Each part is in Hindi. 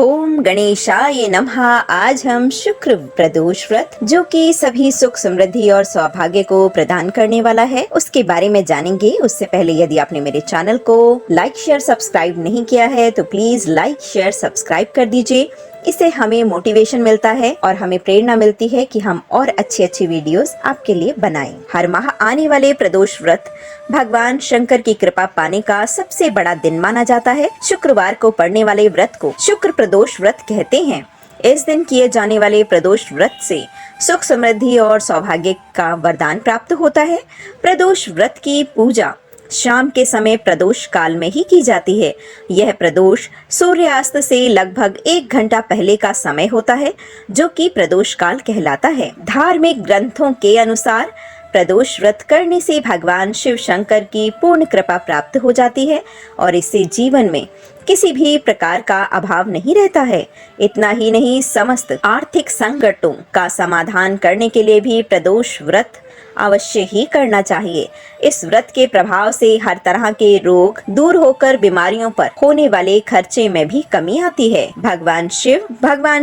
ओम गणेशाय नमः। आज हम शुक्र प्रदोष व्रत, जो कि सभी सुख समृद्धि और सौभाग्य को प्रदान करने वाला है, उसके बारे में जानेंगे। उससे पहले यदि आपने मेरे चैनल को लाइक शेयर सब्सक्राइब नहीं किया है तो प्लीज लाइक शेयर सब्सक्राइब कर दीजिए। इससे हमें मोटिवेशन मिलता है और हमें प्रेरणा मिलती है कि हम और अच्छी वीडियोस आपके लिए बनाएं। हर माह आने वाले प्रदोष व्रत भगवान शंकर की कृपा पाने का सबसे बड़ा दिन माना जाता है। शुक्रवार को पड़ने वाले व्रत को शुक्र प्रदोष व्रत कहते हैं। इस दिन किए जाने वाले प्रदोष व्रत से सुख समृद्धि और सौभाग्य का वरदान प्राप्त होता है। प्रदोष व्रत की पूजा शाम के समय प्रदोष काल में ही की जाती है। यह प्रदोष सूर्यास्त से लगभग 1 घंटा पहले का समय होता है, जो कि प्रदोष काल कहलाता है। धार्मिक ग्रंथों के अनुसार प्रदोष व्रत करने से भगवान शिव शंकर की पूर्ण कृपा प्राप्त हो जाती है और इससे जीवन में किसी भी प्रकार का अभाव नहीं रहता है। इतना ही नहीं, समस्त आर्थिक संकटों का समाधान करने के लिए भी प्रदोष व्रत अवश्य ही करना चाहिए। इस व्रत के प्रभाव से हर तरह के रोग दूर होकर बीमारियों पर होने वाले खर्चे में भी कमी आती है। भगवान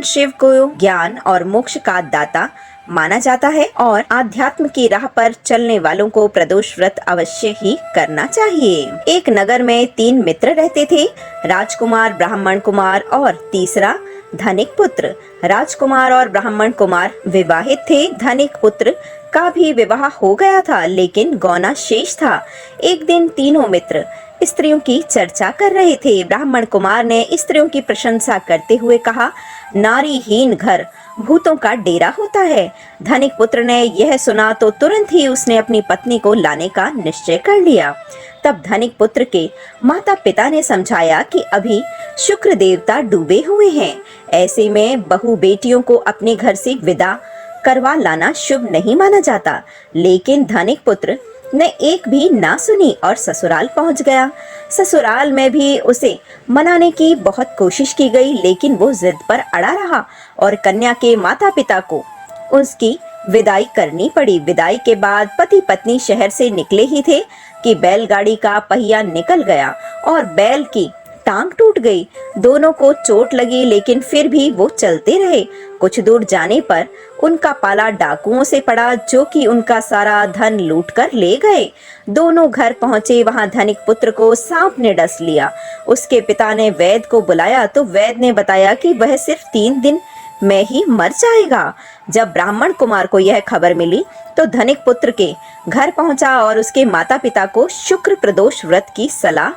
शिव को ज्ञान और मोक्ष का दाता माना जाता है और आध्यात्म की राह पर चलने वालों को प्रदोष व्रत अवश्य ही करना चाहिए। एक नगर में 3 मित्र रहते थे, राजकुमार, ब्राह्मण कुमार और तीसरा धनिक पुत्र। राजकुमार और ब्राह्मण कुमार विवाहित थे। धनिक पुत्र का भी विवाह हो गया था, लेकिन गौना शेष था। एक दिन तीनों मित्र स्त्रियों की चर्चा कर रहे थे। ब्राह्मण कुमार ने स्त्रियों की प्रशंसा करते हुए कहा, नारीहीन घर भूतों का डेरा होता है। धनिक पुत्र ने यह सुना तो तुरंत ही उसने अपनी पत्नी को लाने का निश्चय कर लिया। तब धनिक पुत्र के माता पिता ने समझाया कि अभी शुक्र देवता डूबे हुए हैं, ऐसे में बहू बेटियों को अपने घर से विदा करवा लाना शुभ नहीं माना जाता। लेकिन धनिक पुत्र ने एक भी ना सुनी और ससुराल पहुंच गया। ससुराल में भी उसे मनाने की बहुत कोशिश की गई, लेकिन वो जिद पर अड़ा रहा और कन्या के माता पिता को उसकी विदाई करनी पड़ी। विदाई के बाद पति पत्नी शहर से निकले ही थे कि बैलगाड़ी का पहिया निकल गया और बैल की टांग टूट गई। दोनों को चोट लगी, लेकिन फिर भी वो चलते रहे। कुछ दूर जाने पर उनका पाला डाकुओं से पड़ा, जो कि उनका सारा धन लूट कर ले गए। दोनों घर पहुंचे, वहां धनिक पुत्र को सांप ने डस लिया। उसके पिता ने वैद्य को बुलाया तो वैद्य ने बताया कि वह सिर्फ 3 दिन में ही मर जाएगा। जब ब्राह्मण कुमार को यह खबर मिली तो धनिक पुत्र के घर पहुंचा और उसके माता पिता को शुक्र प्रदोष व्रत की सलाह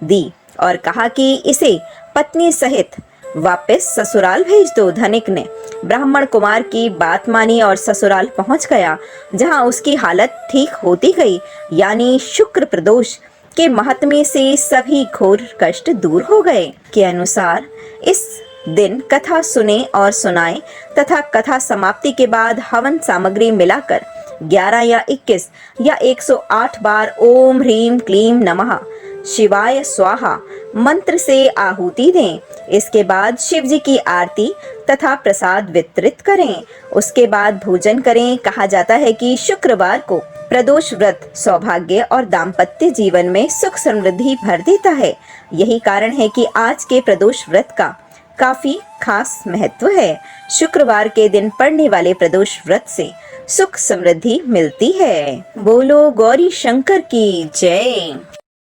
दी और कहा कि इसे पत्नी सहित वापस ससुराल भेज दो। धनिक ने ब्राह्मण कुमार की बात मानी और ससुराल पहुंच गया, जहां उसकी हालत ठीक होती गई। यानी शुक्र प्रदोष के महात्म्य से सभी घोर कष्ट दूर हो गए। के अनुसार इस दिन कथा सुने और सुनाए तथा कथा समाप्ति के बाद हवन सामग्री मिलाकर 11 या 21 या 108 बार ओम ह्रीम क्लीम नमः शिवाय स्वाहा मंत्र से आहुति दें। इसके बाद शिव जी की आरती तथा प्रसाद वितरित करें। उसके बाद भोजन करें। कहा जाता है कि शुक्रवार को प्रदोष व्रत सौभाग्य और दाम्पत्य जीवन में सुख समृद्धि भर देता है। यही कारण है कि आज के प्रदोष व्रत का काफी खास महत्व है। शुक्रवार के दिन पड़ने वाले प्रदोष व्रत से सुख समृद्धि मिलती है। बोलो गौरी शंकर की जय।